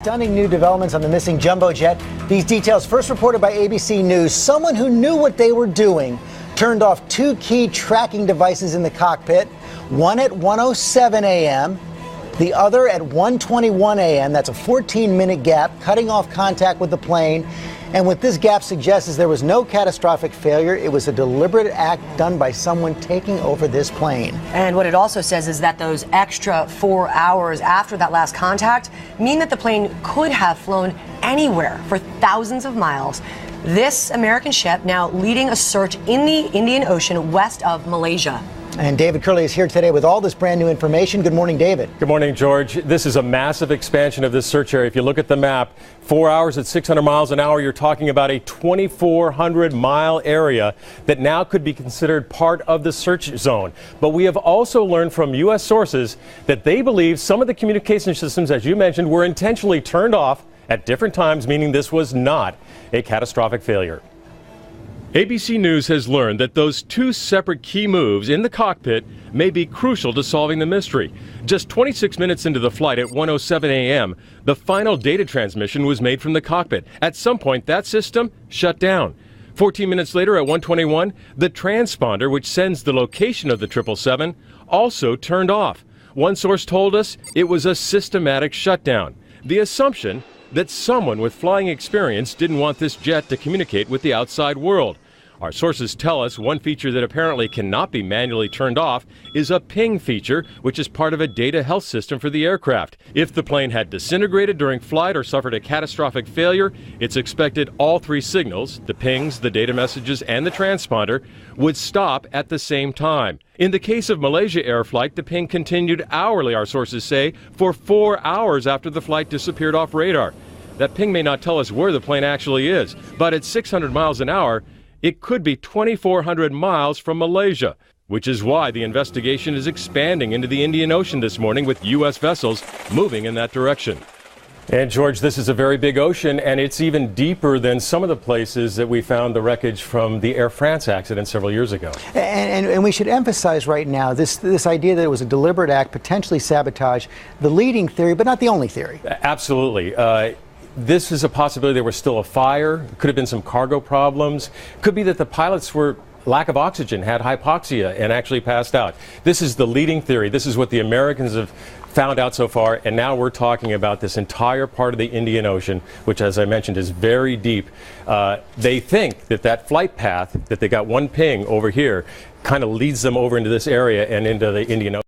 Stunning new developments on the missing jumbo jet. These details first reported by ABC News. Someone who knew what they were doing turned off two key tracking devices in the cockpit, one at 1:07 a.m., the other at 1:21 a.m. That's a 14-minute gap, cutting off contact with the plane. And what this gap suggests is there was no catastrophic failure. It was a deliberate act done by someone taking over this plane. And what it also says is that those extra 4 hours after that last contact mean that the plane could have flown anywhere for thousands of miles. This American ship now leading a search in the Indian Ocean west of Malaysia. And David Curley is here today with all this brand new information. Good morning, David. Good morning, George. This is a massive expansion of this search area. If you look at the map, 4 hours at 600 miles an hour, you're talking about a 2,400-mile area that now could be considered part of the search zone. But we have also learned from U.S. sources that they believe some of the communication systems, as you mentioned, were intentionally turned off at different times, meaning this was not a catastrophic failure. ABC News has learned that those two separate key moves in the cockpit may be crucial to solving the mystery. Just 26 minutes into the flight at 1:07 a.m., the final data transmission was made from the cockpit. At some point, that system shut down. 14 minutes later at 1:21, the transponder, which sends the location of the 777, also turned off. One source told us it was a systematic shutdown. The assumption that someone with flying experience didn't want this jet to communicate with the outside world. Our sources tell us one feature that apparently cannot be manually turned off is a ping feature, which is part of a data health system for the aircraft. If the plane had disintegrated during flight or suffered a catastrophic failure, it's expected all three signals, the pings, the data messages, and the transponder, would stop at the same time. In the case of Malaysia Air flight, the ping continued hourly, our sources say, for 4 hours after the flight disappeared off radar. That ping may not tell us where the plane actually is, but at 600 miles an hour, it could be 2,400 miles from Malaysia, which is why the investigation is expanding into the Indian Ocean this morning with U.S. vessels moving in that direction. And George, this is a very big ocean, and it's even deeper than some of the places that we found the wreckage from the Air France accident several years ago. And we should emphasize right now this idea that it was a deliberate act, potentially sabotage, the leading theory, but not the only theory. Absolutely. This is a possibility there was still a fire. Could have been some cargo problems. Could be that the pilots were lack of oxygen, had hypoxia, and actually passed out. This is the leading theory. This is what the Americans have found out so far, and now we're talking about this entire part of the Indian Ocean, which, as I mentioned, is very deep. They think that that flight path, that they got one ping over here, kind of leads them over into this area and into the Indian Ocean.